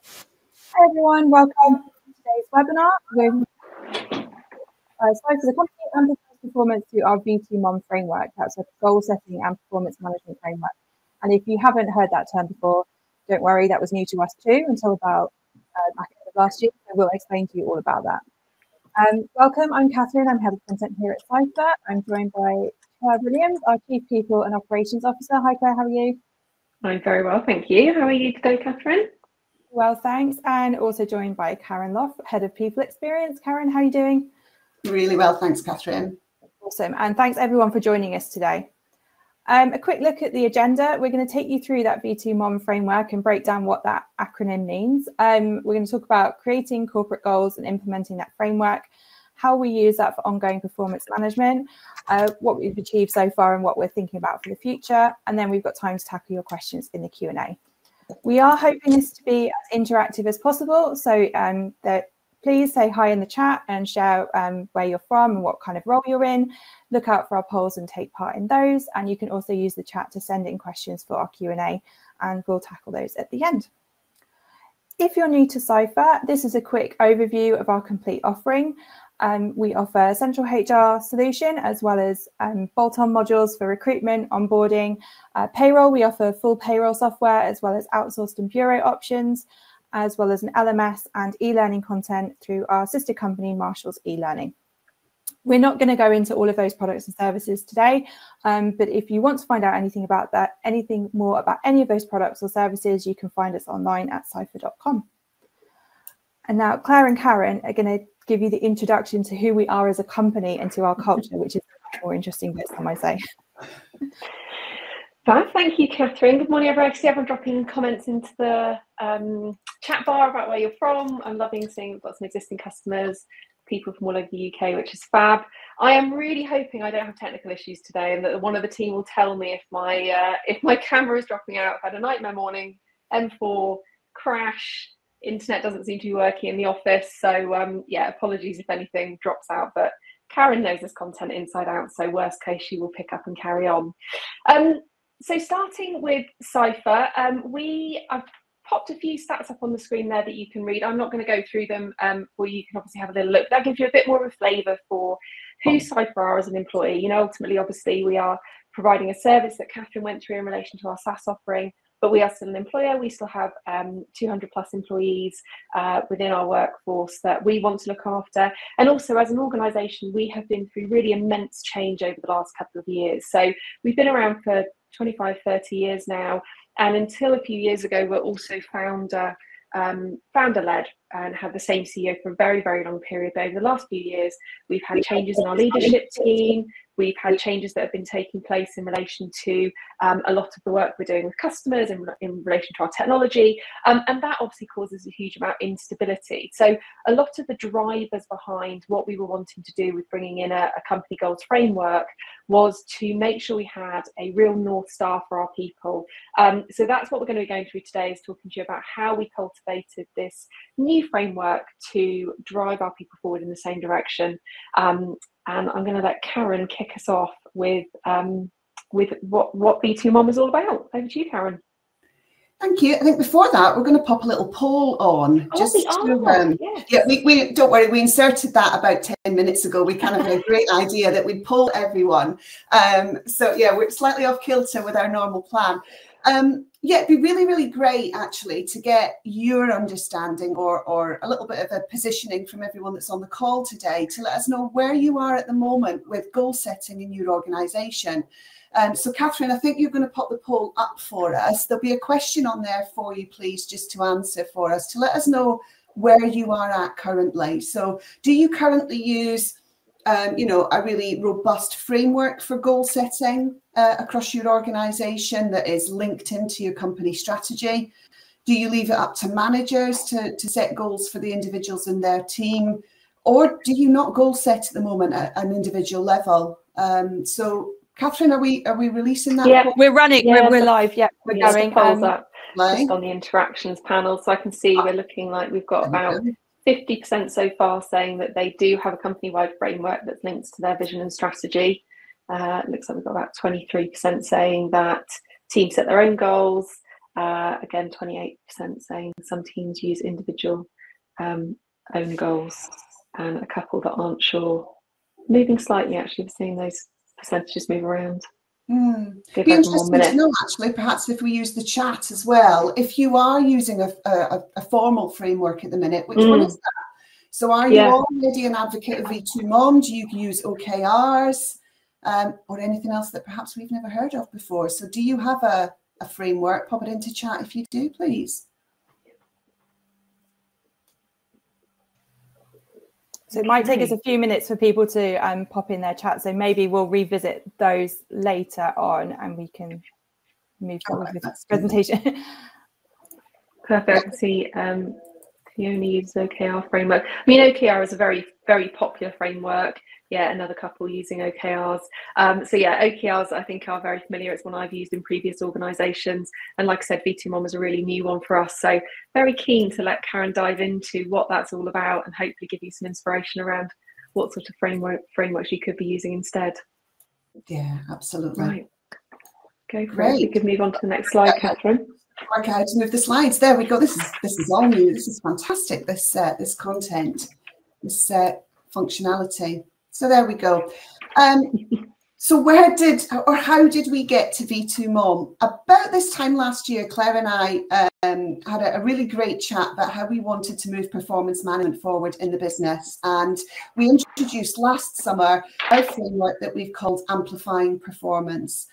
Hi everyone, welcome to today's webinar with the company amplifies performance to our V2MOM framework. That's a goal setting and performance management framework. And if you haven't heard that term before, don't worry, that was new to us too until about back end of last year. So we'll explain to you all about that. Welcome, I'm Catherine, I'm head of content here at Ciphr. I'm joined by Claire Williams, our Chief People and Operations Officer. Hi Claire, how are you? I'm very well, thank you. How are you today, Catherine? Well, thanks. And also joined by Karen Loff, Head of People Experience. Karen, how are you doing? Really well, thanks, Catherine. Awesome. And thanks everyone for joining us today. A quick look at the agenda. We're going to take you through that V2MOM framework and break down what that acronym means. We're going to talk about creating corporate goals and implementing that framework, how we use that for ongoing performance management, what we've achieved so far and what we're thinking about for the future. And then we've got time to tackle your questions in the Q&A. We are hoping this to be as interactive as possible, so please say hi in the chat and share where you're from and what kind of role you're in. Look out for our polls and take part in those, and you can also use the chat to send in questions for our Q&A, and we'll tackle those at the end. If you're new to Ciphr, this is a quick overview of our complete offering. We offer a central HR solution as well as bolt-on modules for recruitment, onboarding, payroll. We offer full payroll software as well as outsourced and bureau options, as well as an LMS and e-learning content through our sister company, Marshall's eLearning. We're not going to go into all of those products and services today, but if you want to find out anything about that, anything more about any of those products or services, you can find us online at ciphr.com. And now Claire and Karen are going to give you the introduction to who we are as a company and to our culture, which is a more interesting bit, some might say. Thank you, Catherine. Good morning, everyone. I see everyone dropping comments into the chat bar about where you're from. I'm loving seeing we've got some existing customers, people from all over the UK, which is fab. I am really hoping I don't have technical issues today and that one of the team will tell me if my camera is dropping out. I've had a nightmare morning, M4, crash, internet doesn't seem to be working in the office. So yeah, apologies if anything drops out, but Karen knows this content inside out. So worst case, she will pick up and carry on. So starting with Ciphr, I've popped a few stats up on the screen there that you can read. I'm not going to go through them for you. You can obviously have a little look. That gives you a bit more of a flavour for who Ciphr are as an employee. You know, ultimately, obviously, we are providing a service that Catherine went through in relation to our SaaS offering, but we are still an employer. We still have 200 plus employees within our workforce that we want to look after. And also as an organisation, we have been through really immense change over the last couple of years. So we've been around for 25, 30 years now. And until a few years ago, we're also founder-led and had the same CEO for a very, very long period. But over the last few years, we've had changes in our leadership team. We've had changes that have been taking place in relation to a lot of the work we're doing with customers in relation to our technology. And that obviously causes a huge amount of instability. So a lot of the drivers behind what we were wanting to do with bringing in a company goals framework was to make sure we had a real North Star for our people. So that's what we're going to be going through today, is talking to you about how we cultivated this new framework to drive our people forward in the same direction. And I'm going to let Karen kick us off with what V2MOM is all about. Over to you, Karen. Thank you. I think before that, we're going to pop a little poll on. Yes. Yeah, we don't worry, we inserted that about 10 minutes ago. We kind of had a great idea that we'd poll everyone. So yeah, we're slightly off kilter with our normal plan. Yeah, it'd be really, really great actually to get your understanding or a little bit of a positioning from everyone that's on the call today to let us know where you are at the moment with goal setting in your organisation. So Catherine, I think you're going to pop the poll up for us. There'll be a question on there for you, please, just to answer for us, to let us know where you are at currently. So do you currently use you know, a really robust framework for goal setting across your organisation that is linked into your company strategy? Do you leave it up to managers to set goals for the individuals in their team? Or do you not goal set at the moment at an individual level? So Catherine, are we releasing that? Yeah, we're running, yeah, we're live, yeah, we're going. Just on the interactions panel, so I can see we're looking like we've got about 50% so far saying that they do have a company-wide framework that's linked to their vision and strategy. It looks like we've got about 23% saying that teams set their own goals, Again, 28% saying some teams use individual own goals, and a couple that aren't sure. Moving slightly, actually, we're seeing those percentages move around. It'd be interesting to know, actually, perhaps if we use the chat as well, if you are using a formal framework at the minute, which one is that? So are you already an advocate of V2MOM? Do you use OKRs or anything else that perhaps we've never heard of before? So do you have a framework? Pop it into chat if you do, please. So it might take us a few minutes for people to pop in their chat. So maybe we'll revisit those later on and we can move forward with this presentation. Perfect. See, you only use OKR framework. I mean, OKR is a very, very popular framework. Yeah, another couple using OKRs. So yeah, OKRs I think are very familiar. It's one I've used in previous organisations. And like I said, V2MOM is a really new one for us. So very keen to let Karen dive into what that's all about and hopefully give you some inspiration around what sort of frameworks you could be using instead. Yeah, absolutely. Right. Go for it. We could move on to the next slide, Catherine. Work out how to move the slides. There we go. This is all new. This is fantastic. This content, this functionality. So there we go. So how did we get to V2MOM? About this time last year, Claire and I had a really great chat about how we wanted to move performance management forward in the business. And we introduced last summer a framework that we've called Amplifying Performance.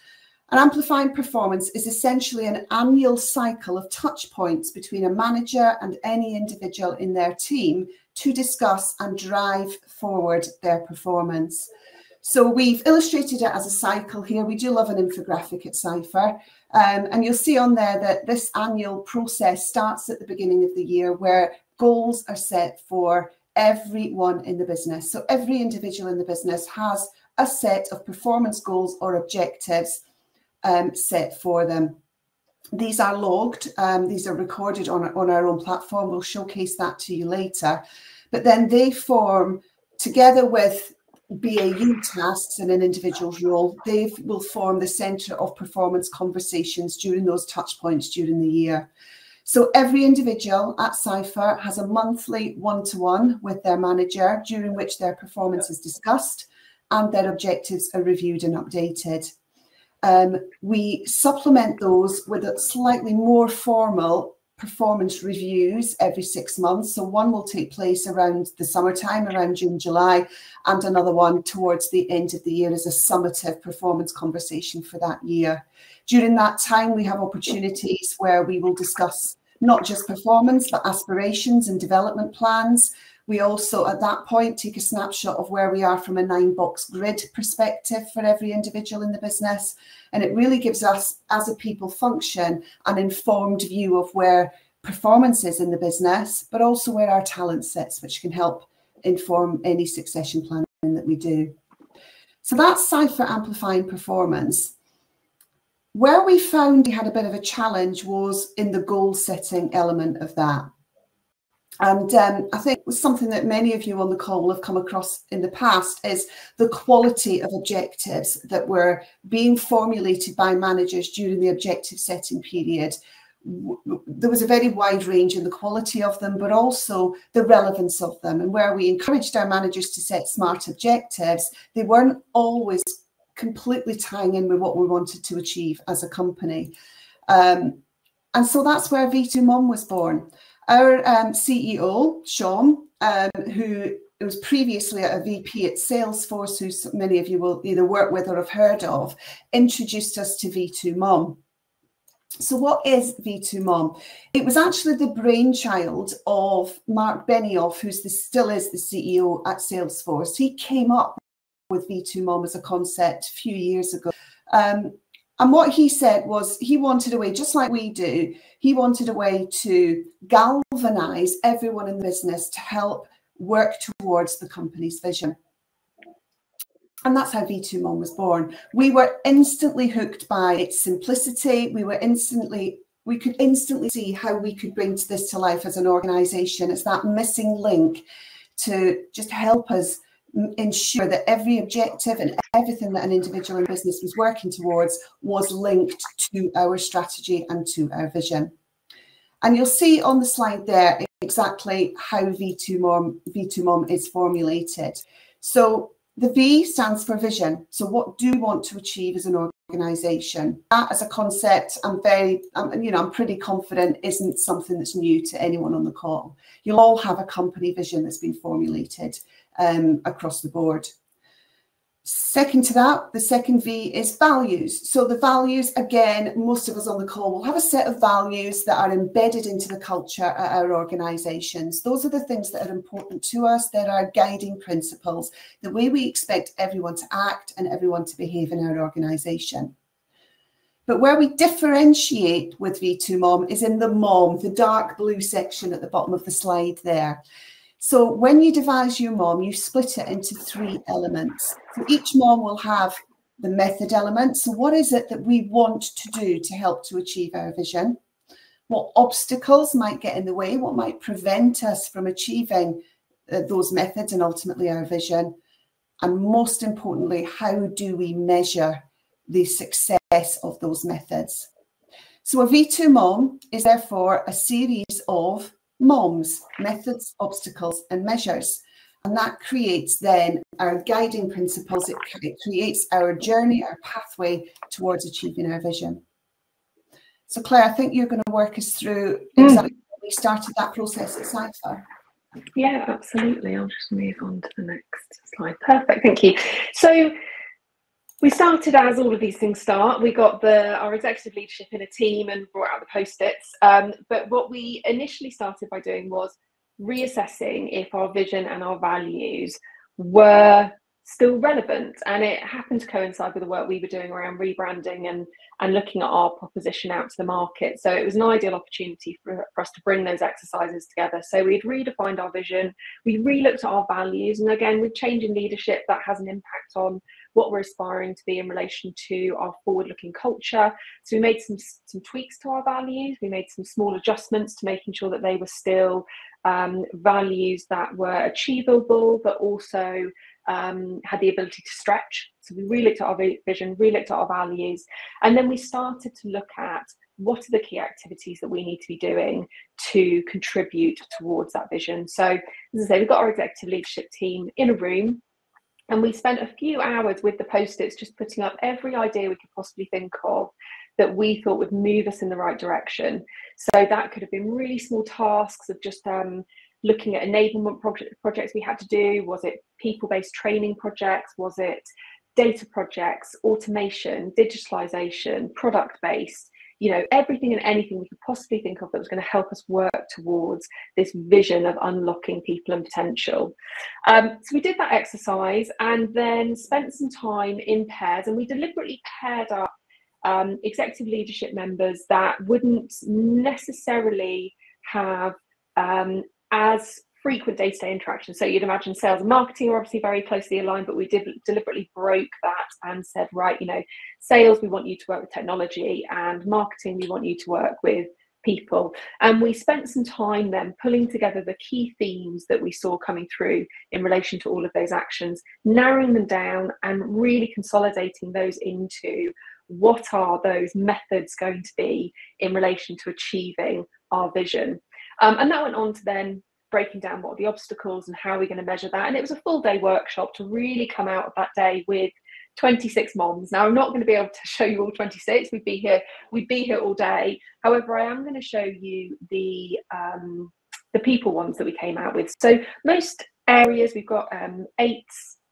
And amplifying performance is essentially an annual cycle of touch points between a manager and any individual in their team to discuss and drive forward their performance. So we've illustrated it as a cycle here. We do love an infographic at Ciphr. And you'll see on there that this annual process starts at the beginning of the year where goals are set for everyone in the business. So every individual in the business has a set of performance goals or objectives set for them. These are logged, these are recorded on our own platform. We'll showcase that to you later. But then they form, together with BAU tasks in an individual's role, they will form the centre of performance conversations during those touch points during the year. So every individual at Ciphr has a monthly one-to-one with their manager during which their performance is discussed and their objectives are reviewed and updated. We supplement those with a slightly more formal performance reviews every 6 months. So one will take place around the summertime, around June, July, and another one towards the end of the year as a summative performance conversation for that year. During that time, we have opportunities where we will discuss not just performance, but aspirations and development plans. We also, at that point, take a snapshot of where we are from a 9-box grid perspective for every individual in the business. And it really gives us, as a people function, an informed view of where performance is in the business, but also where our talent sits, which can help inform any succession planning that we do. So that's Ciphr Amplifying Performance. Where we found we had a bit of a challenge was in the goal setting element of that. And I think it was something that many of you on the call will have come across in the past is the quality of objectives that were being formulated by managers during the objective setting period. There was a very wide range in the quality of them, but also the relevance of them. And where we encouraged our managers to set smart objectives, they weren't always completely tying in with what we wanted to achieve as a company. And so that's where V2MOM was born. Our CEO, Sean, who was previously a VP at Salesforce, who many of you will either work with or have heard of, introduced us to V2MOM. So what is V2MOM? It was actually the brainchild of Mark Benioff, who still is the CEO at Salesforce. He came up with V2MOM as a concept a few years ago. And what he said was he wanted a way, just like we do, he wanted a way to galvanize everyone in the business to help work towards the company's vision. And that's how V2MOM was born. We were instantly hooked by its simplicity. We could instantly see how we could bring this to life as an organization. It's that missing link to just help us ensure that every objective and everything that an individual and business was working towards was linked to our strategy and to our vision. And you'll see on the slide there exactly how V2MOM is formulated. So the V stands for vision. So what do we want to achieve as an organisation? That as a concept, I'm pretty confident isn't something that's new to anyone on the call. You'll all have a company vision that's been formulated across the board. Second to that, the second V is values. So the values, again, most of us on the call will have a set of values that are embedded into the culture at our organisations. Those are the things that are important to us. They're our guiding principles, the way we expect everyone to act and everyone to behave in our organisation. But where we differentiate with V2MOM is in the MOM, the dark blue section at the bottom of the slide there. So when you devise your MOM, you split it into 3 elements. So each MOM will have the method element. So what is it that we want to do to help to achieve our vision? What obstacles might get in the way? What might prevent us from achieving those methods and ultimately our vision? And most importantly, how do we measure the success of those methods? So a V2MOM is therefore a series of MOMs, methods, obstacles and measures. And that creates then our guiding principles. It creates our journey, our pathway towards achieving our vision. So Claire, I think you're going to work us through exactly how we started that process at Ciphr. Yeah, absolutely. I'll just move on to the next slide. Perfect, thank you. So we started as all of these things start. We got our executive leadership in a team and brought out the post-its. But what we initially started by doing was reassessing if our vision and our values were still relevant. And it happened to coincide with the work we were doing around rebranding and looking at our proposition out to the market. So it was an ideal opportunity for us to bring those exercises together. So we'd redefined our vision, we re-looked at our values, and again, with changing leadership, that has an impact on what we're aspiring to be in relation to our forward-looking culture. So we made some tweaks to our values. We made some small adjustments to making sure that they were still values that were achievable, but also had the ability to stretch. So we re-looked at our vision, re-looked at our values, and then we started to look at what are the key activities that we need to be doing to contribute towards that vision. So as I say, we've got our executive leadership team in a room, and we spent a few hours with the post-its just putting up every idea we could possibly think of that we thought would move us in the right direction. So that could have been really small tasks of just looking at enablement projects we had to do. Was it people-based training projects? Was it data projects, automation, digitalization, product-based? You know, everything and anything we could possibly think of that was going to help us work towards this vision of unlocking people and potential. So we did that exercise and then spent some time in pairs, and we deliberately paired up executive leadership members that wouldn't necessarily have as frequent day-to-day interactions. So you'd imagine sales and marketing are obviously very closely aligned, but we deliberately broke that and said, right, you know, sales, we want you to work with technology, and marketing, we want you to work with people. And we spent some time then pulling together the key themes that we saw coming through in relation to all of those actions, narrowing them down and really consolidating those into what are those methods going to be in relation to achieving our vision. And that went on to then breaking down what are the obstacles and how we're going to measure that. And it was a full day workshop to really come out of that day with 26 MOMs. Now, I'm not going to be able to show you all 26. We'd be here all day. However, I am going to show you the people ones that we came out with. So most areas, we've got 8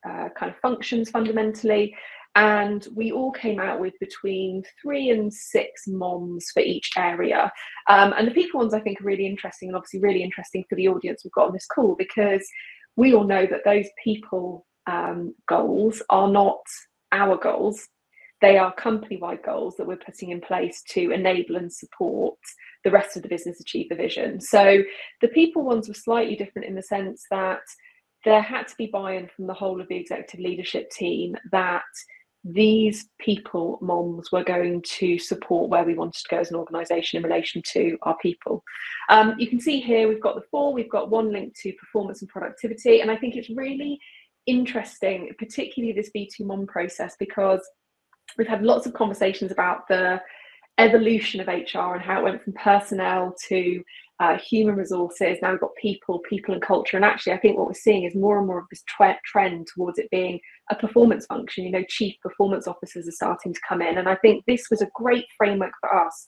kind of functions fundamentally. And we all came out with between 3 and 6 MOMs for each area. And the people ones I think are really interesting, and obviously really interesting for the audience we've got on this call, because we all know that those people goals are not our goals. They are company-wide goals that we're putting in place to enable and support the rest of the business achieve the vision. So the people ones were slightly different in the sense that there had to be buy-in from the whole of the executive leadership team that these people MOMs were going to support where we wanted to go as an organisation in relation to our people. You can see here we've got the 4, we've got 1 linked to performance and productivity, and I think it's really interesting, particularly this V2MOM process, because we've had lots of conversations about the evolution of HR and how it went from personnel to human resources. Now we've got people and culture. And actually, I think what we're seeing is more and more of this trend towards it being a performance function. You know, chief performance officers are starting to come in. And I think this was a great framework for us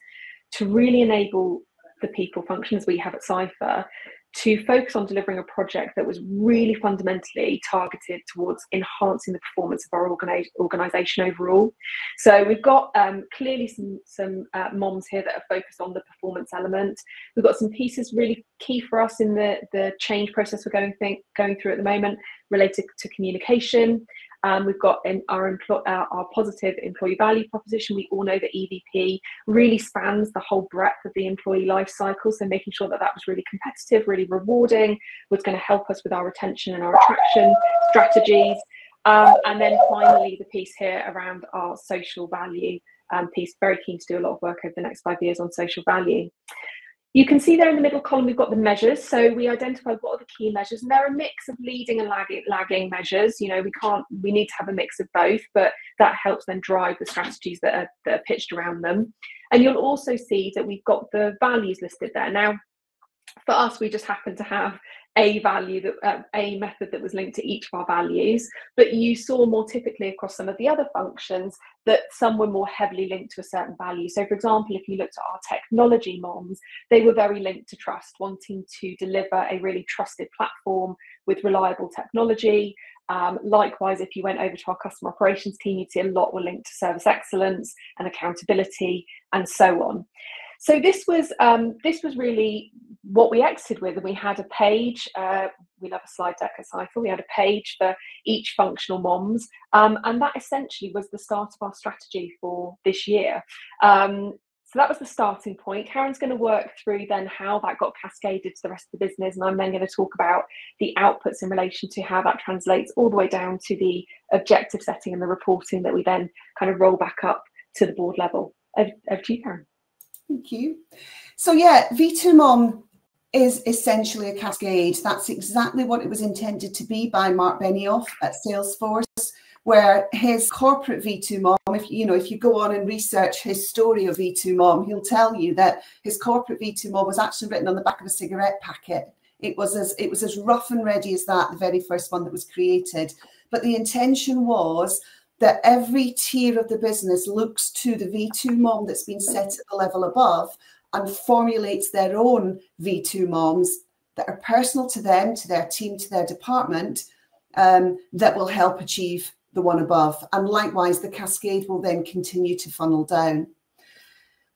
to really enable the people functions we have at Ciphr to focus on delivering a project that was really fundamentally targeted towards enhancing the performance of our organisation overall. So we've got clearly some moms here that are focused on the performance element. We've got some pieces really key for us in the change process we're going through at the moment related to communication. We've got our positive employee value proposition. We all know that EVP really spans the whole breadth of the employee life cycle. So making sure that that was really competitive, really rewarding, was going to help us with our retention and our attraction strategies. And then finally, the piece here around our social value piece. Very keen to do a lot of work over the next 5 years on social value. You can see there in the middle column, we've got the measures. So we identified what are the key measures, and they're a mix of leading and lagging measures. You know, we need to have a mix of both, but that helps then drive the strategies that are pitched around them. And you'll also see that we've got the values listed there. Now, for us, we just happen to have a value that a method that was linked to each of our values, but you saw more typically across some of the other functions that some were more heavily linked to a certain value. So for example, if you looked at our technology moms, they were very linked to trust, wanting to deliver a really trusted platform with reliable technology. Likewise, if you went over to our customer operations team, you'd see a lot were linked to service excellence and accountability and so on. So this was really what we exited with, and we had a page. We love a slide deck at Ciphr. We had a page for each functional moms, and that essentially was the start of our strategy for this year. So that was the starting point. Karen's going to work through then how that got cascaded to the rest of the business, and I'm then going to talk about the outputs in relation to how that translates all the way down to the objective setting and the reporting that we then kind of roll back up to the board level. Over to you, Karen. Thank you. So yeah, V2MOM is essentially a cascade. That's exactly what it was intended to be by Mark Benioff at Salesforce, where his corporate V2MOM, if you go on and research his story of V2MOM, he'll tell you that his corporate V2MOM was actually written on the back of a cigarette packet. It was as rough and ready as that, the very first one that was created. But the intention was that every tier of the business looks to the V2MOM that's been set at the level above and formulates their own V2MOMs that are personal to them, to their team, to their department, that will help achieve the one above. And likewise, the cascade will then continue to funnel down.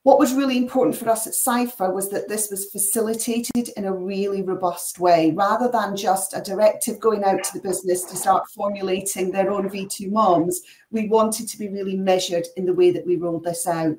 What was really important for us at Ciphr was that this was facilitated in a really robust way, rather than just a directive going out to the business to start formulating their own V2MOMs. We wanted to be really measured in the way that we rolled this out.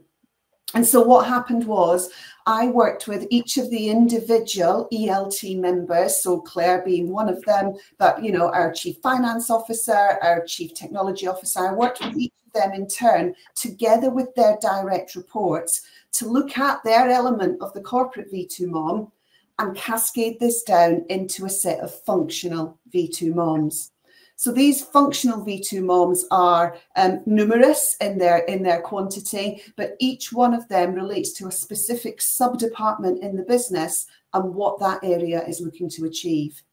And so what happened was I worked with each of the individual ELT members, so Claire being one of them, but, our chief finance officer, our chief technology officer, I worked with each of them in turn, together with their direct reports, to look at their element of the corporate V2MOM and cascade this down into a set of functional V2MOMs. So these functional V2MOMs are numerous in their quantity, but each one of them relates to a specific sub-department in the business and what that area is looking to achieve.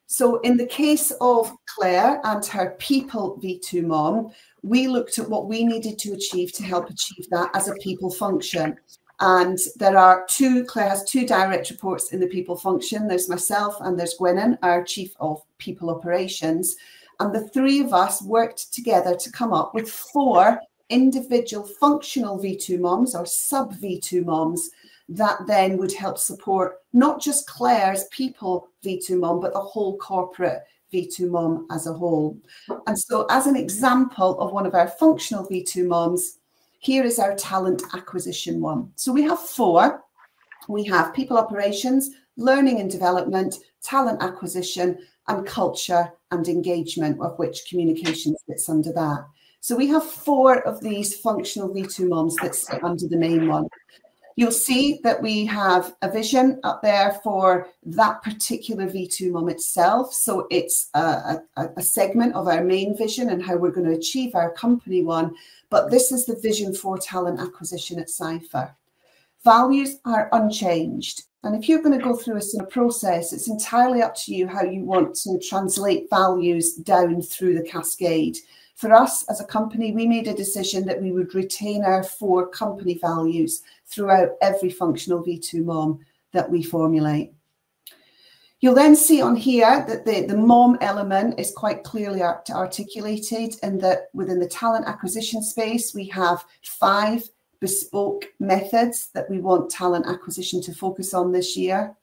So in the case of Claire and her people V2MOM, we looked at what we needed to achieve to help achieve that as a people function. And Claire has two direct reports in the people function. There's myself and there's Gwenan, our chief of people operations. And the three of us worked together to come up with 4 individual functional V2MOMs or sub V2MOMs that then would help support not just Claire's people V2MOM, but the whole corporate V2MOM as a whole. And so as an example of one of our functional V2MOMs, here is our talent acquisition one. So we have 4. We have people operations, learning and development, talent acquisition, and culture and engagement, of which communication sits under that. So we have 4 of these functional V2MOMs that sit under the main one. You'll see that we have a vision up there for that particular V2MOM itself. So it's a segment of our main vision and how we're going to achieve our company one. But this is the vision for talent acquisition at Ciphr. Values are unchanged. And if you're going to go through a sort of process, it's entirely up to you how you want to translate values down through the cascade. For us as a company, we made a decision that we would retain our 4 company values throughout every functional V2MOM that we formulate. You'll then see on here that the MOM element is quite clearly articulated, and that within the talent acquisition space, we have 5 bespoke methods that we want talent acquisition to focus on this year.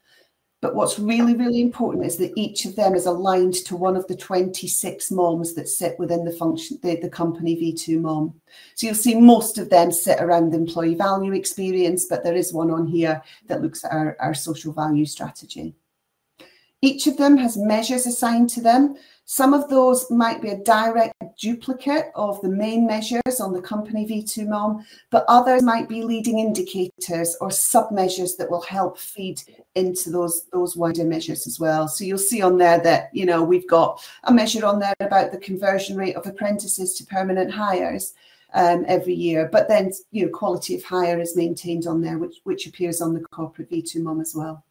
But what's really, really important is that each of them is aligned to one of the 26 MOMs that sit within the company V2MOM. So you'll see most of them sit around the employee value experience, but there is one on here that looks at our social value strategy. Each of them has measures assigned to them. Some of those might be a direct duplicate of the main measures on the company V2MOM, but others might be leading indicators or sub-measures that will help feed into those wider measures as well. So you'll see on there that, you know, we've got a measure on there about the conversion rate of apprentices to permanent hires every year, but then, you know, quality of hire is maintained on there, which appears on the corporate V2MOM as well.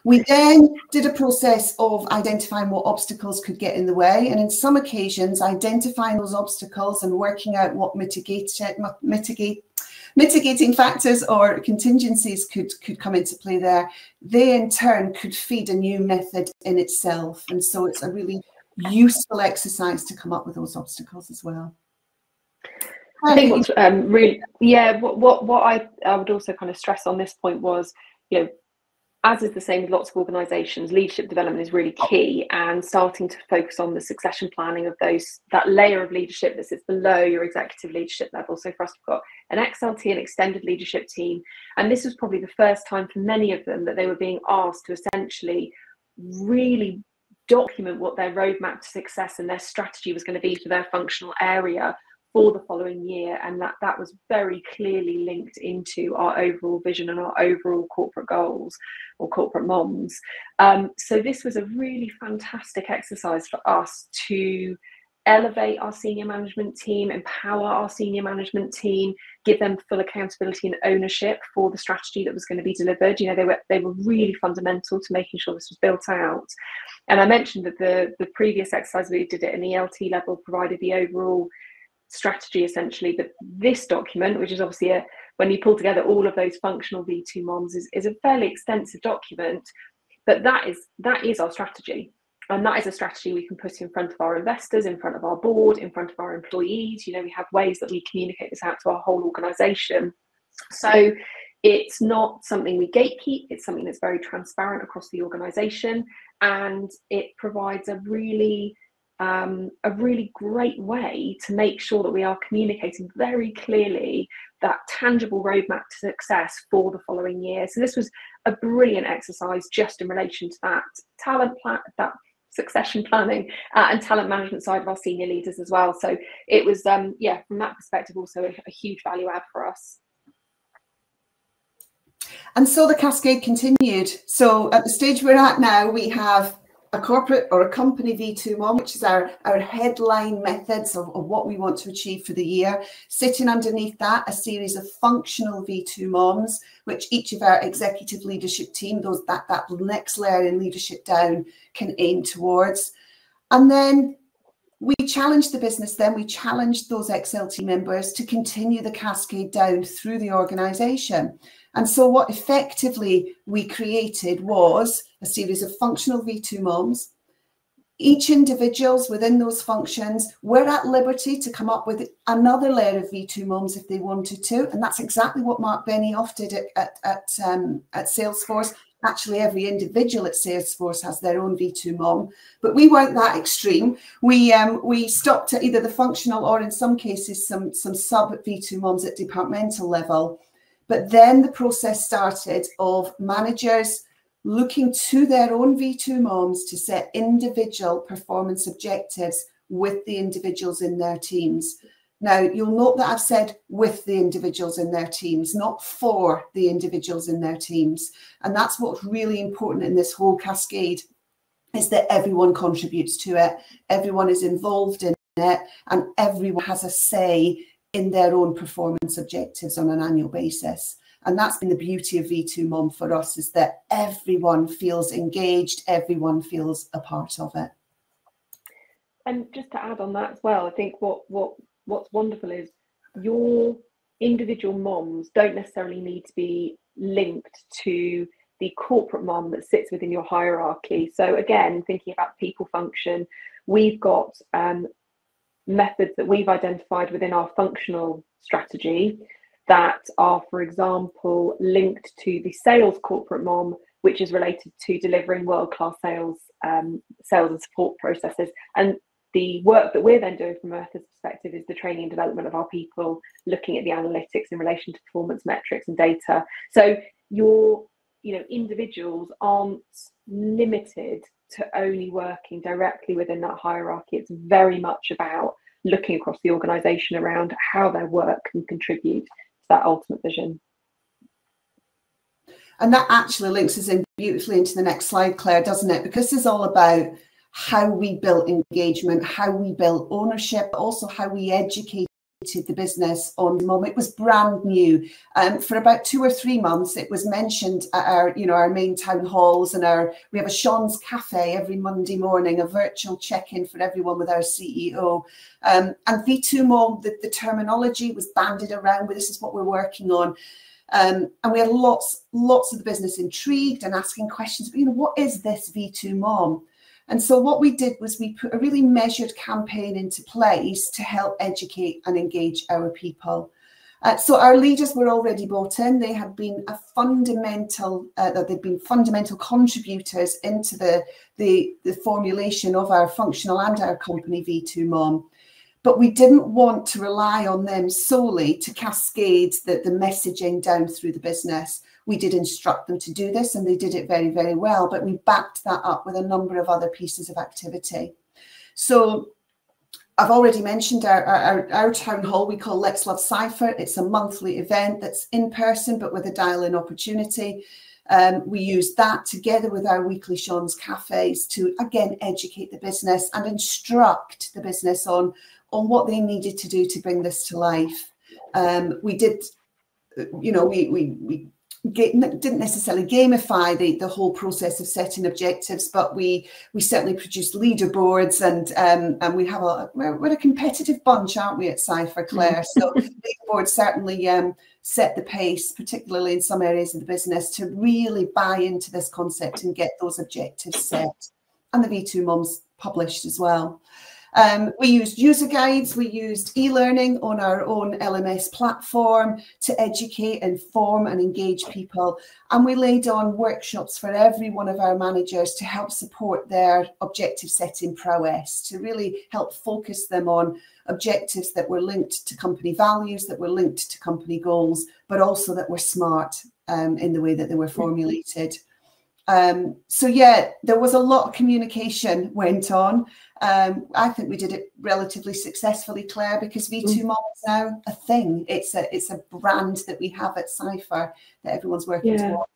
We then did a process of identifying what obstacles could get in the way, and in some occasions identifying those obstacles and working out what mitigating factors or contingencies could come into play there. They in turn could feed a new method in itself, and so it's a really useful exercise to come up with those obstacles as well. I think what's really, yeah, what I would also kind of stress on this point was, you know, as is the same with lots of organisations, leadership development is really key, and starting to focus on the succession planning of that layer of leadership that sits below your executive leadership level. So for us, we've got an XLT, an extended leadership team, and this was probably the first time for many of them that they were being asked to essentially really document what their roadmap to success and their strategy was going to be for their functional area for the following year, and that was very clearly linked into our overall vision and our overall corporate goals or corporate MOMs. So this was a really fantastic exercise for us to elevate our senior management team, empower our senior management team, give them full accountability and ownership for the strategy that was going to be delivered. You know, they were really fundamental to making sure this was built out. And I mentioned that the previous exercise we did at an ELT level provided the overall strategy essentially, but this document, which is obviously when you pull together all of those functional V2MOMs, is a fairly extensive document, but that is our strategy, and that is a strategy we can put in front of our investors, in front of our board, in front of our employees. You know, we have ways that we communicate this out to our whole organisation. So it's not something we gatekeep, it's something that's very transparent across the organisation, and it provides a really great way to make sure that we are communicating very clearly that tangible roadmap to success for the following year. So this was a brilliant exercise just in relation to that talent plan, that succession planning and talent management side of our senior leaders as well. So it was, yeah, from that perspective, also a huge value add for us. And so the cascade continued. So at the stage we're at now, we have a corporate or a company V2MOM, which is our headline methods of what we want to achieve for the year. Sitting underneath that, a series of functional V2MOMs, which each of our executive leadership team, that next layer in leadership down, can aim towards. And then we challenged the business then, we challenged those XLT members to continue the cascade down through the organisation. And so what effectively we created was a series of functional V2MOMs. Each individuals within those functions were at liberty to come up with another layer of V2MOMs if they wanted to. And that's exactly what Mark Benioff did at Salesforce. Actually, every individual at Salesforce has their own V2MOM, but we weren't that extreme. We stopped at either the functional or in some cases some sub V2MOMs at departmental level. But then the process started of managers looking to their own V2MOMs to set individual performance objectives with the individuals in their teams. Now, you'll note that I've said with the individuals in their teams, not for the individuals in their teams. And that's what's really important in this whole cascade, is that everyone contributes to it, everyone is involved in it, and everyone has a say in their own performance objectives on an annual basis. And that's been the beauty of V2MOM for us, is that everyone feels engaged, everyone feels a part of it. And just to add on that as well, I think what's wonderful is your individual moms don't necessarily need to be linked to the corporate mom that sits within your hierarchy. So again, thinking about people function, we've got methods that we've identified within our functional strategy that are, for example, linked to the sales corporate mom, which is related to delivering world-class sales and support processes. And the work that we're then doing from Earth's perspective is the training and development of our people, looking at the analytics in relation to performance metrics and data. So your individuals aren't limited to only working directly within that hierarchy. It's very much about looking across the organisation around how their work can contribute to that ultimate vision. And that actually links us in beautifully into the next slide, Claire, doesn't it? Because this is all about how we built engagement, how we built ownership, but also how we educated the business on MOM. It was brand new. For about 2 or 3 months, it was mentioned at our main town halls, and we have a Sean's Cafe every Monday morning, a virtual check-in for everyone with our CEO. And V2MOM, the terminology was bandied around with, this is what we're working on. And we had lots of the business intrigued and asking questions, but what is this V2MOM? And so what we did was we put a really measured campaign into place to help educate and engage our people. So our leaders were already bought in. They had been fundamental contributors into the formulation of our functional and our company V2MOM. But we didn't want to rely on them solely to cascade the messaging down through the business. We did instruct them to do this, and they did it very, very well, but we backed that up with a number of other pieces of activity. So I've already mentioned our town hall we call Let's Love Ciphr. It's a monthly event that's in person, but with a dial-in opportunity. We use that together with our weekly Sean's Cafes to, again, educate the business and instruct the business on what they needed to do to bring this to life. We did, we didn't necessarily gamify the whole process of setting objectives, but we certainly produced leaderboards, and we're a competitive bunch, aren't we, at Ciphr, Claire? So leaderboards certainly set the pace, particularly in some areas of the business, to really buy into this concept and get those objectives set. And the V2MOMs published as well. We used user guides, we used e-learning on our own LMS platform to educate, inform and engage people. And we laid on workshops for every one of our managers to help support their objective setting prowess, to really help focus them on objectives that were linked to company values, that were linked to company goals, but also that were smart in the way that they were formulated. So yeah, there was a lot of communication went on. I think we did it relatively successfully, Claire, because V2MOM is now a thing. It's a brand that we have at Ciphr that everyone's working towards.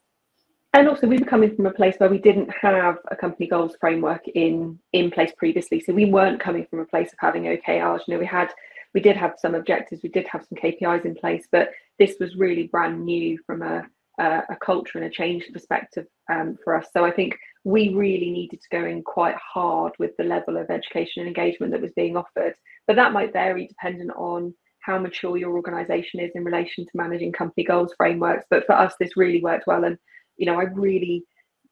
And also, we were coming from a place where we didn't have a company goals framework in place previously. So we weren't coming from a place of having OKRs. We did have some objectives, we did have some KPIs in place, but this was really brand new from a culture and a change perspective for us. So I think we really needed to go in quite hard with the level of education and engagement that was being offered. But that might vary dependent on how mature your organisation is in relation to managing company goals frameworks. But for us, this really worked well. And, I really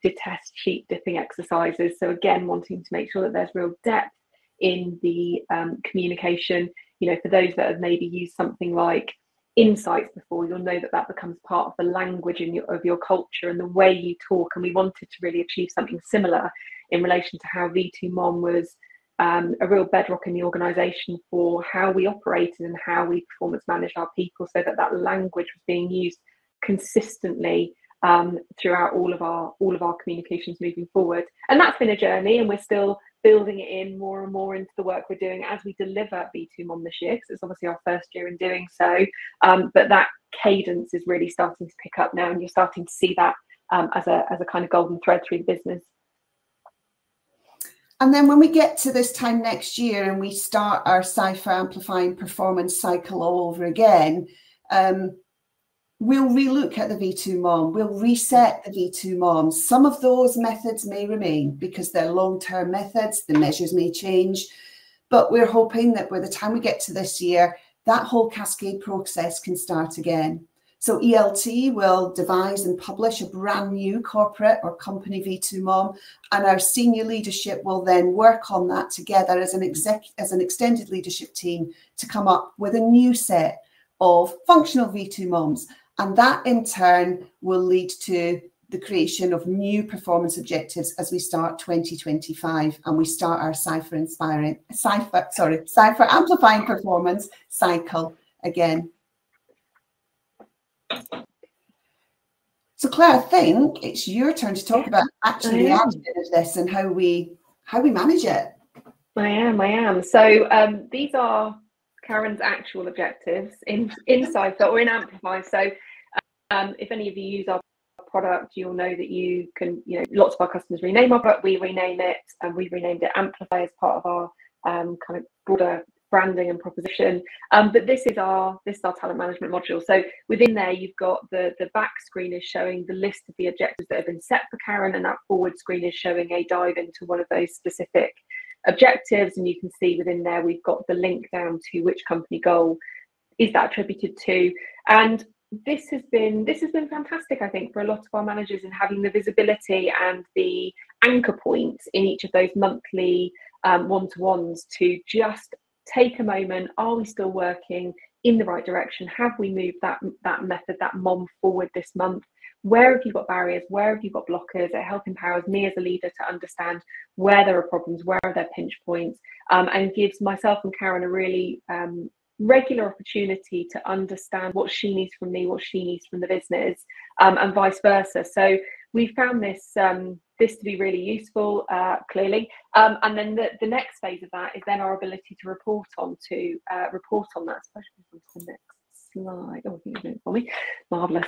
detest sheet dipping exercises. So again, wanting to make sure that there's real depth in the communication. For those that have maybe used something like Insights before, you'll know that becomes part of the language of your culture and the way you talk. And we wanted to really achieve something similar in relation to how V2MOM was a real bedrock in the organisation for how we operated and how we performance managed our people, so that language was being used consistently throughout all of our communications moving forward. And that's been a journey, and we're still building it in more and more into the work we're doing as we deliver V2MOM this year, because it's obviously our first year in doing so. But that cadence is really starting to pick up now, and you're starting to see that as a kind of golden thread through the business. And then when we get to this time next year and we start our Ciphr amplifying performance cycle all over again, we'll relook at the V2MOM, we'll reset the V2MOM. Some of those methods may remain because they're long-term methods, the measures may change, but we're hoping that by the time we get to this year, that whole cascade process can start again. So ELT will devise and publish a brand new corporate or company V2MOM, and our senior leadership will then work on that together as an extended leadership team to come up with a new set of functional V2MOMs. And that in turn will lead to the creation of new performance objectives as we start 2025 and we start our Ciphr amplifying performance cycle again. So Claire, I think it's your turn to talk about actually the admin of this and how we manage it. I am. So these are Karen's actual objectives in Ciphr or in Amplify. So if any of you use our product, you'll know that you can, lots of our customers rename our product, we rename it, and we've renamed it Amplify as part of our kind of broader branding and proposition. But this is our talent management module. So within there, you've got the back screen is showing the list of the objectives that have been set for Karen, and that forward screen is showing a dive into one of those specific objectives. And you can see within there, we've got the link down to which company goal is that attributed to. And this has been fantastic, I think, for a lot of our managers in having the visibility and the anchor points in each of those monthly one-to-ones to just take a moment. Are we still working in the right direction? Have we moved that method, that MOM forward this month? Where have you got barriers? Where have you got blockers? It helps empowers me as a leader to understand where there are problems, where are there pinch points, and gives myself and Karen a really regular opportunity to understand what she needs from me, what she needs from the business, and vice versa. So we found this to be really useful, clearly. And then the next phase of that is then our ability to report on that, especially from the next slide. Oh, I think you're doing it for me. Marvelous.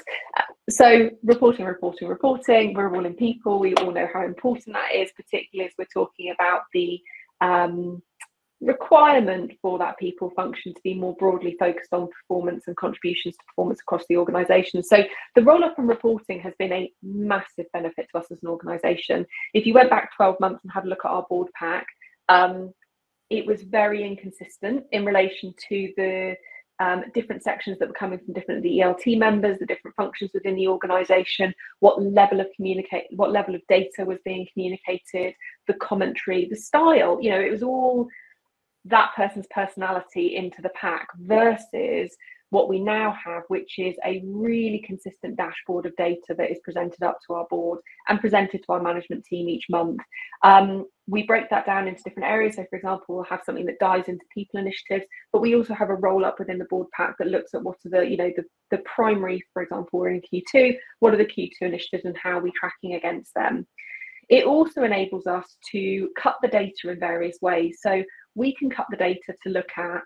So reporting. We're all in people. We all know how important that is, particularly as we're talking about the requirement for that people function to be more broadly focused on performance and contributions to performance across the organisation. So the roll-up and reporting has been a massive benefit to us as an organisation. If you went back 12 months and had a look at our board pack, it was very inconsistent in relation to the different sections that were coming from different the ELT members, the different functions within the organisation, what level of data was being communicated, the commentary, the style. It was all that person's personality into the pack versus what we now have, which is a really consistent dashboard of data that is presented up to our board and presented to our management team each month. We break that down into different areas. So for example, we'll have something that dives into people initiatives, but we also have a roll up within the board pack that looks at what are the primary, for example, we're in Q2, what are the Q2 initiatives and how are we tracking against them. It also enables us to cut the data in various ways. So we can cut the data to look at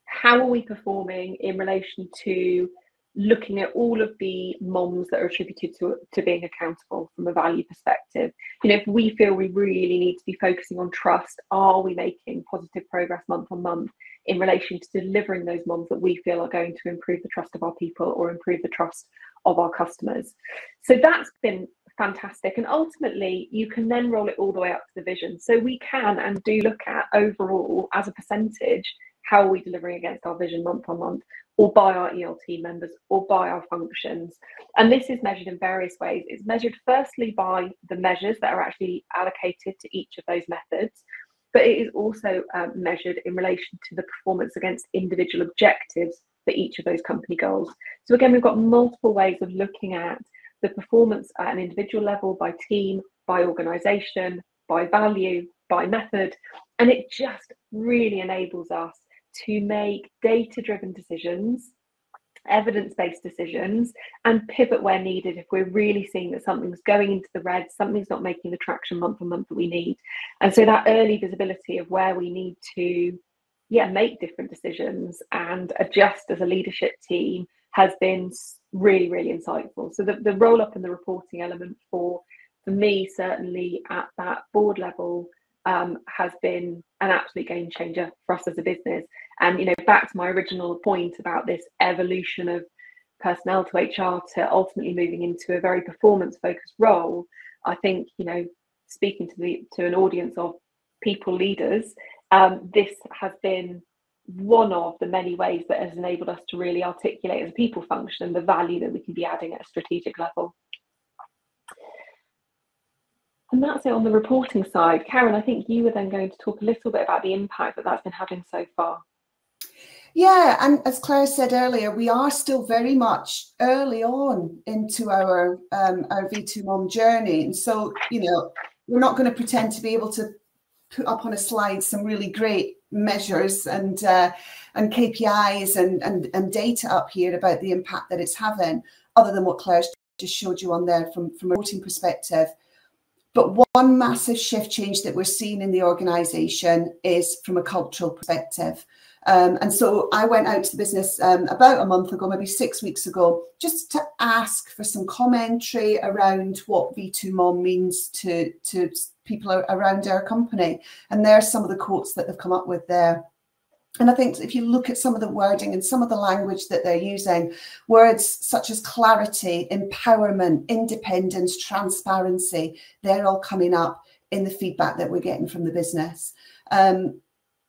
how are we performing in relation to looking at all of the MOMs that are attributed to being accountable from a value perspective. If we feel we really need to be focusing on trust, are we making positive progress month on month in relation to delivering those MOMs that we feel are going to improve the trust of our people or improve the trust of our customers? So that's been fantastic. And ultimately, you can then roll it all the way up to the vision. So we can and do look at overall as a percentage, how are we delivering against our vision month on month, or by our ELT members, or by our functions. And this is measured in various ways. It's measured firstly by the measures that are actually allocated to each of those methods, but it is also measured in relation to the performance against individual objectives for each of those company goals. So again, we've got multiple ways of looking at the performance at an individual level, by team, by organisation, by value, by method, and it just really enables us to make data-driven decisions evidence-based decisions, and pivot where needed if we're really seeing that something's going into the red, something's not making the traction month on month that we need. And so that early visibility of where we need to make different decisions and adjust as a leadership team has been really, really insightful. So the roll up and the reporting element for me, certainly at that board level, has been an absolute game changer for us as a business. And, you know, back to my original point about this evolution of personnel to HR to ultimately moving into a very performance focused role, I think, you know, speaking to an audience of people leaders, this has been one of the many ways that has enabled us to really articulate as a people function and the value that we can be adding at a strategic level. And that's it on the reporting side. Karen, I think you were then going to talk a little bit about the impact that that's been having so far. Yeah, and as Claire said earlier, we are still very much early on into our V2MOM journey. And so, you know, we're not going to pretend to be able to put up on a slide some really great measures and KPIs and data up here about the impact that it's having, other than what Claire just showed you on there from a reporting perspective. But one massive shift change that we're seeing in the organisation is from a cultural perspective. And so I went out to the business about a month ago, maybe 6 weeks ago, just to ask for some commentary around what V2MOM means to people around our company. And there are some of the quotes that they've come up with there. And I think if you look at some of the wording and some of the language that they're using, words such as clarity, empowerment, independence, transparency, they're all coming up in the feedback that we're getting from the business.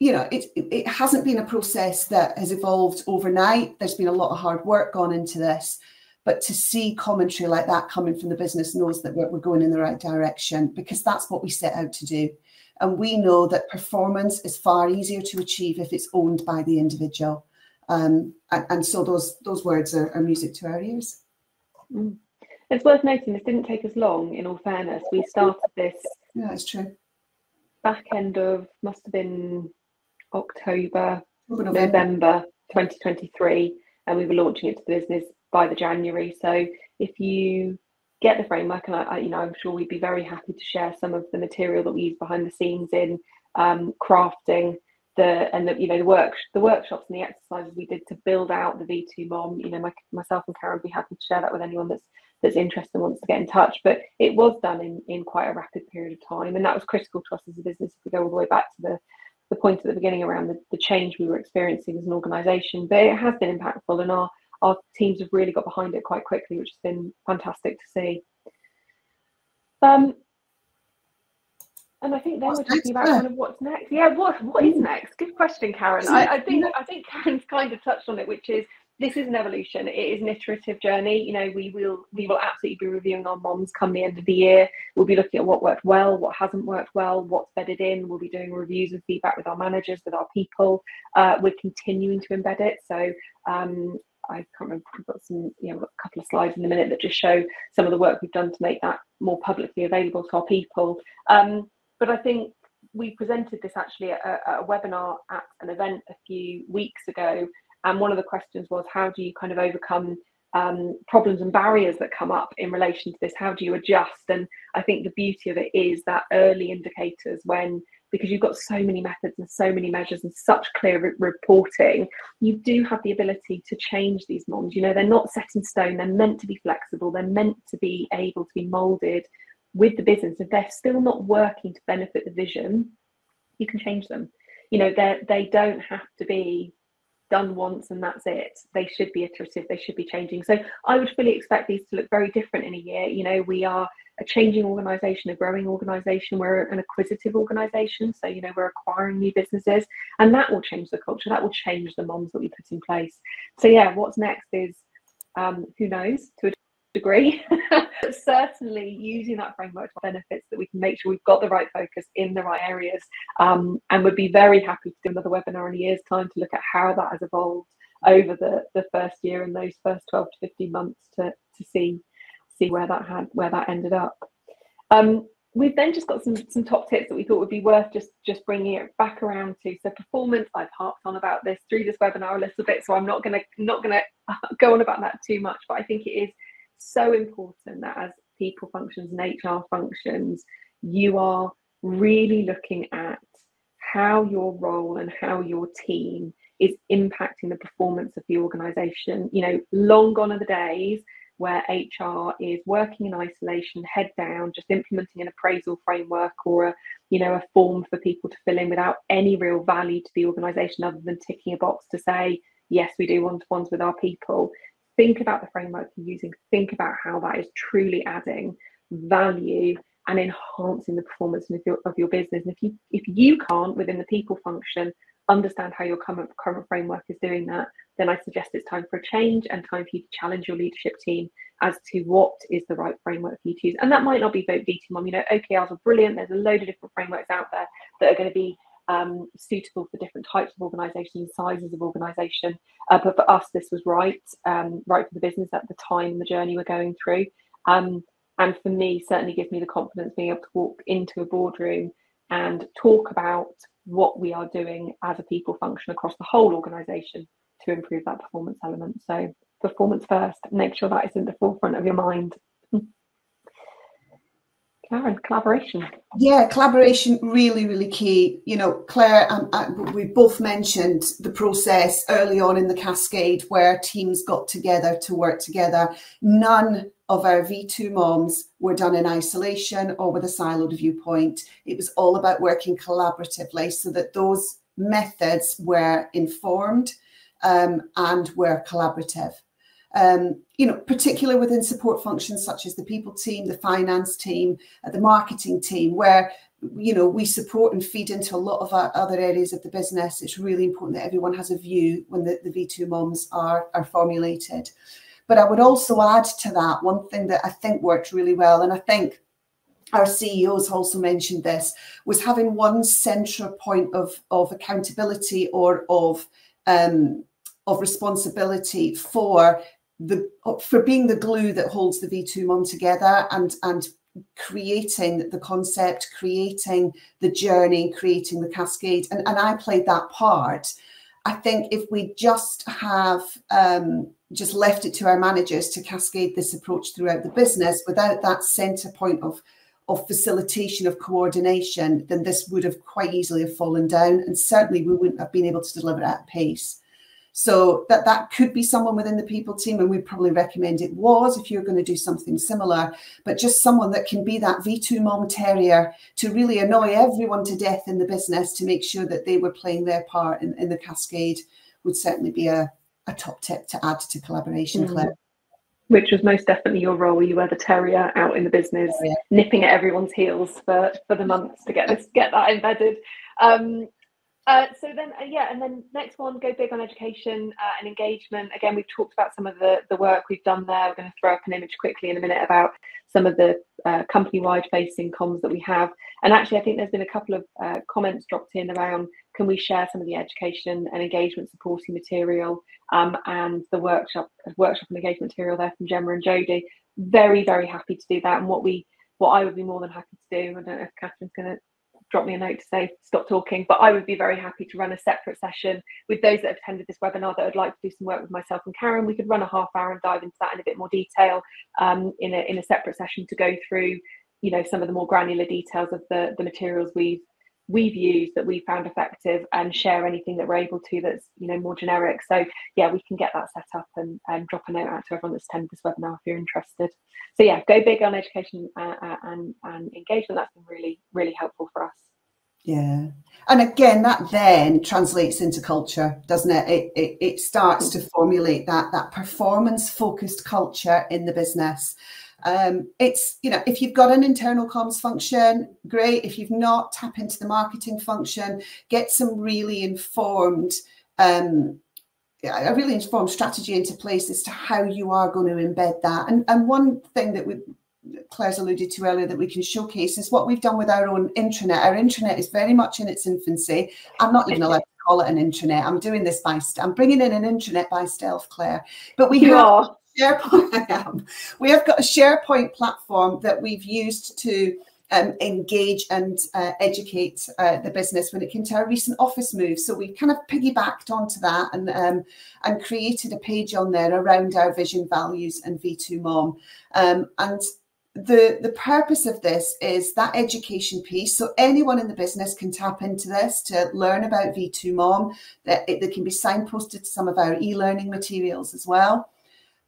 You know, it hasn't been a process that has evolved overnight. There's been a lot of hard work gone into this. But to see commentary like that coming from the business knows that we're going in the right direction, because that's what we set out to do. And we know that performance is far easier to achieve if it's owned by the individual. And so those words are music to our ears. It's worth noting this didn't take us long, in all fairness. We started this that's true. Back end of, must have been October, November 2023, and we were launching it to the business by the January. So if you get the framework, and I'm sure we'd be very happy to share some of the material that we use behind the scenes in crafting the workshops and the exercises we did to build out the V2MOM. You know, myself and Karen would be happy to share that with anyone that's interested and wants to get in touch. But it was done in quite a rapid period of time, and that was critical to us as a business. If we go all the way back to the point at the beginning around the change we were experiencing as an organisation, but it has been impactful, and our teams have really got behind it quite quickly, which has been fantastic to see. And I think then we're talking about kind of what's next. Yeah, what is next? Good question, Karen. I think Karen's kind of touched on it, which is this is an evolution. It is an iterative journey. You know, we will absolutely be reviewing our MOMs come the end of the year. We'll be looking at what worked well, what hasn't worked well, what's bedded in. We'll be doing reviews and feedback with our managers, with our people. We're continuing to embed it. So I can't remember, we've got a couple of slides in a minute that just show some of the work we've done to make that more publicly available to our people. But I think we presented this actually at a webinar at an event a few weeks ago. And one of the questions was, how do you kind of overcome problems and barriers that come up in relation to this? How do you adjust? And I think the beauty of it is that early indicators, because you've got so many methods and so many measures and such clear reporting, you do have the ability to change these MOMs. You know, they're not set in stone. They're meant to be flexible. They're meant to be able to be molded with the business. If they're still not working to benefit the vision, you can change them. You know, they don't have to be done once and that's it. They should be iterative. They should be changing. So I would fully expect these to look very different in a year. You know, we are a changing organisation, a growing organisation. We're an acquisitive organisation. So, you know, we're acquiring new businesses, and that will change the culture. That will change the MOMs that we put in place. So yeah, what's next is, who knows, to a degree, but certainly using that framework to benefits that we can make sure we've got the right focus in the right areas, and would be very happy to do another webinar in a year's time to look at how that has evolved over the first year and those first 12 to 15 months to see where that ended up. we've then just got some top tips that we thought would be worth just bringing it back around to. So performance, I've harped on about this through this webinar a little bit, so I'm not gonna go on about that too much, but I think it is so important that as people functions and HR functions, you are really looking at how your role and how your team is impacting the performance of the organization. You know, long gone are the days where HR is working in isolation, head down, just implementing an appraisal framework or a form for people to fill in without any real value to the organization other than ticking a box to say, yes, we do one-to-ones with our people. Think about the framework you're using. Think about how that is truly adding value and enhancing the performance of your business. And if you can't, within the people function, understand how your current framework is doing that, then I suggest it's time for a change and time for you to challenge your leadership team as to what is the right framework for you to use. And that might not be V2MOM. You know, OKRs are brilliant. There's a load of different frameworks out there that are going to be suitable for different types of organisations, sizes of organisation. But for us, this was right for the business at the time, the journey we're going through. And for me, certainly gives me the confidence being able to walk into a boardroom and talk about what we are doing as a people function across the whole organisation to improve that performance element. So performance first, make sure that is in the forefront of your mind. Karen, collaboration. Yeah, collaboration, really, really key. You know, Claire, we both mentioned the process early on in the cascade where teams got together to work together. None of our V2MOMs were done in isolation or with a siloed viewpoint. It was all about working collaboratively so that those methods were informed and were collaborative. You know, particularly within support functions such as the people team, the finance team, the marketing team, where, you know, we support and feed into a lot of our other areas of the business. It's really important that everyone has a view when the V2MOMs are formulated. But I would also add to that one thing that I think worked really well, and I think our CEOs also mentioned this, was having one central point of accountability or of responsibility for being the glue that holds the V2MOM together and creating the concept, creating the journey, creating the cascade. And I played that part. I think if we just have just left it to our managers to cascade this approach throughout the business without that center point of facilitation, of coordination, then this would have quite easily have fallen down, and certainly we wouldn't have been able to deliver at pace. So that could be someone within the people team, and we'd probably recommend it was if you're going to do something similar, but just someone that can be that V2MOM terrier to really annoy everyone to death in the business to make sure that they were playing their part in the cascade would certainly be a top tip to add to collaboration, Claire. Which was most definitely your role. You were the terrier out in the business, nipping at everyone's heels for the months to get that embedded. So then, and then next one, go big on education and engagement. Again, we've talked about some of the work we've done there. We're going to throw up an image quickly in a minute about some of the company-wide facing comms that we have. And actually, I think there's been a couple of comments dropped in around, can we share some of the education and engagement supporting material and the workshop and engagement material there from Gemma and Jodie. Very, very happy to do that. And what I would be more than happy to do, I don't know if Catherine's going to drop me a note to say stop talking, but I would be very happy to run a separate session with those that have attended this webinar that would like to do some work with myself and Karen. We could run a half hour and dive into that in a bit more detail in a separate session to go through, you know, some of the more granular details of the materials we've used that we found effective, and share anything that we're able to that's, you know, more generic. So yeah, we can get that set up and drop a note out to everyone that's attended this webinar if you're interested. So yeah, go big on education and engagement. That's been really, really helpful for us. Yeah, and again, that then translates into culture, doesn't it? It starts to formulate that performance focused culture in the business. It's, you know, if you've got an internal comms function, great. If you've not, tap into the marketing function, get some really informed a really informed strategy into place as to how you are going to embed that. And one thing that Claire's alluded to earlier that we can showcase is what we've done with our own intranet. Our intranet is very much in its infancy. I'm not even allowed to call it an intranet. I'm doing this I'm bringing in an intranet by stealth, Claire. But we have SharePoint. We have got a SharePoint platform that we've used to engage and educate the business when it came to our recent office move. So we kind of piggybacked onto that and created a page on there around our vision, values and V2MOM. And the purpose of this is that education piece. So anyone in the business can tap into this to learn about V2MOM. They can be signposted to some of our e-learning materials as well.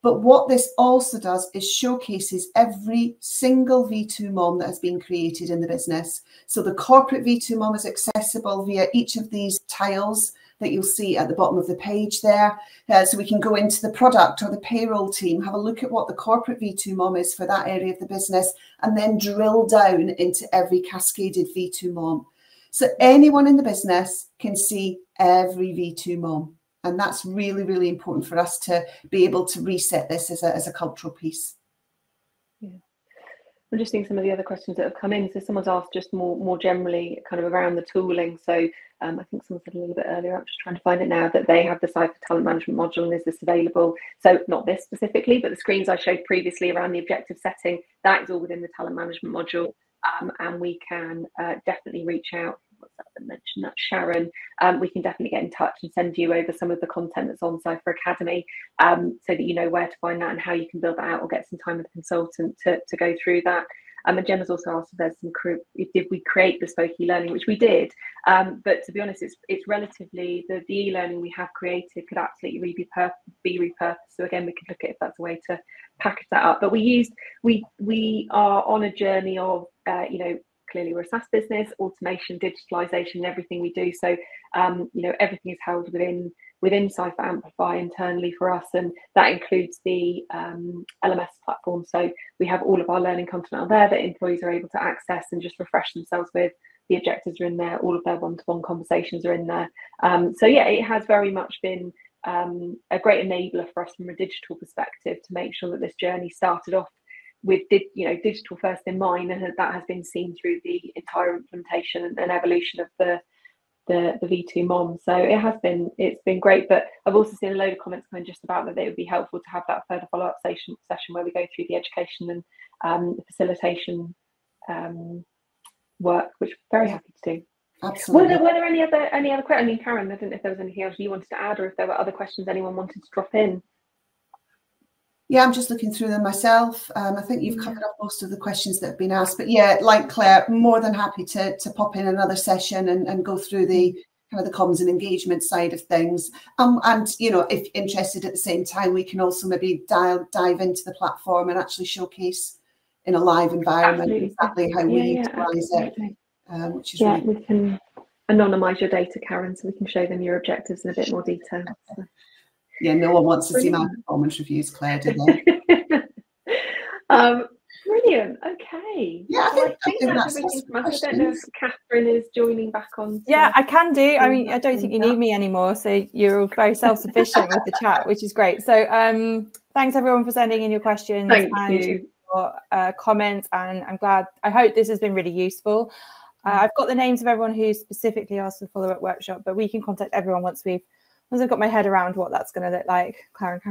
But what this also does is showcases every single V2MOM that has been created in the business. So the corporate V2MOM is accessible via each of these tiles that you'll see at the bottom of the page there. So we can go into the product or the payroll team, have a look at what the corporate V2MOM is for that area of the business, and then drill down into every cascaded V2MOM. So anyone in the business can see every V2MOM. And that's really, really important for us to be able to reset this as a cultural piece. Yeah. I'm just seeing some of the other questions that have come in. So someone's asked just more generally kind of around the tooling. So I think someone said a little bit earlier, I'm just trying to find it now, that they have the Ciphr talent management module, and is this available? So not this specifically, but the screens I showed previously around the objective setting, that is all within the talent management module. And we can definitely reach out. What's that I mentioned? That's Sharon. We can definitely get in touch and send you over some of the content that's on Ciphr Academy, so that you know where to find that and how you can build that out, or get some time with a consultant to go through that. And Gemma's also asked if there's some did we create bespoke e-learning, which we did. But to be honest, it's relatively, the e-learning we have created could absolutely be repurposed. So again, we could look at if that's a way to package that up. But we are on a journey of you know, clearly we're a SaaS business, automation, digitalization, everything we do. So you know, everything is held within Ciphr Amplify internally for us, and that includes the LMS platform. So we have all of our learning content out there that employees are able to access and just refresh themselves with. The objectives are in there, all of their one-to-one conversations are in there. So yeah, it has very much been a great enabler for us from a digital perspective to make sure that this journey started off with digital first in mind, and that has been seen through the entire implementation and evolution of the V2MOM. So it's been great. But I've also seen a load of comments coming just about that it would be helpful to have that further follow-up session where we go through the education and the facilitation work, which we're very happy to do. Absolutely. Were there any other questions? I mean, Karen, I don't know if there was anything else you wanted to add, or if there were other questions anyone wanted to drop in. Yeah, I'm just looking through them myself. I think you've covered up most of the questions that have been asked. But yeah, like Claire, more than happy to pop in another session and go through the kind of the comms and engagement side of things. And you know, if interested at the same time, we can also maybe dive into the platform and actually showcase in a live environment exactly how we utilize it, which is really we can anonymize your data, Karen, so we can show them your objectives in a bit more detail. So. Yeah, no one wants to see my performance reviews, Claire, do they? Brilliant. Okay. Yeah, I think that's everything from us. I don't know if Catherine is joining back on. Yeah, I can do. I mean, I don't think you need me anymore, so you're all very self-sufficient with the chat, which is great. So thanks everyone for sending in your questions and your comments, and I hope this has been really useful. I've got the names of everyone who specifically asked for the follow-up workshop, but we can contact everyone once I've got my head around what that's going to look like. Karen.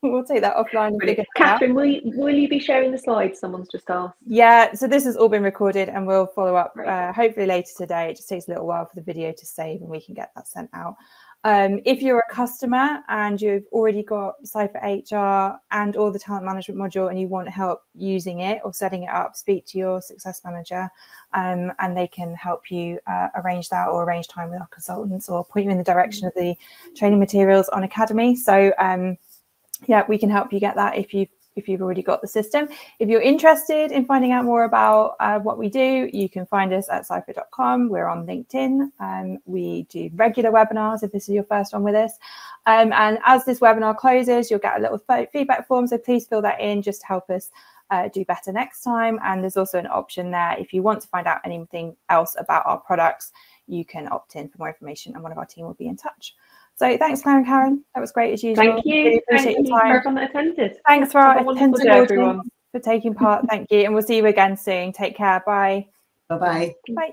We'll take that offline. And Catherine, will you be sharing the slides? Someone's just asked. Yeah, so this has all been recorded and we'll follow up hopefully later today. It just takes a little while for the video to save and we can get that sent out. If you're a customer and you've already got Ciphr HR and all the talent management module and you want help using it or setting it up, speak to your success manager and they can help you arrange that, or arrange time with our consultants, or point you in the direction of the training materials on Academy. So yeah, we can help you get that if you've already got the system. If you're interested in finding out more about what we do, you can find us at ciphr.com. We're on LinkedIn. We do regular webinars if this is your first one with us. And as this webinar closes, you'll get a little feedback form. So please fill that in, just to help us do better next time. And there's also an option there. If you want to find out anything else about our products, you can opt in for more information and one of our team will be in touch. So thanks, Claire and Karen. That was great as usual. Thank you. Really appreciate your time. For everyone that attended. Thanks for our attentive everyone for taking part. Thank you. And we'll see you again soon. Take care. Bye. Bye-bye. Bye.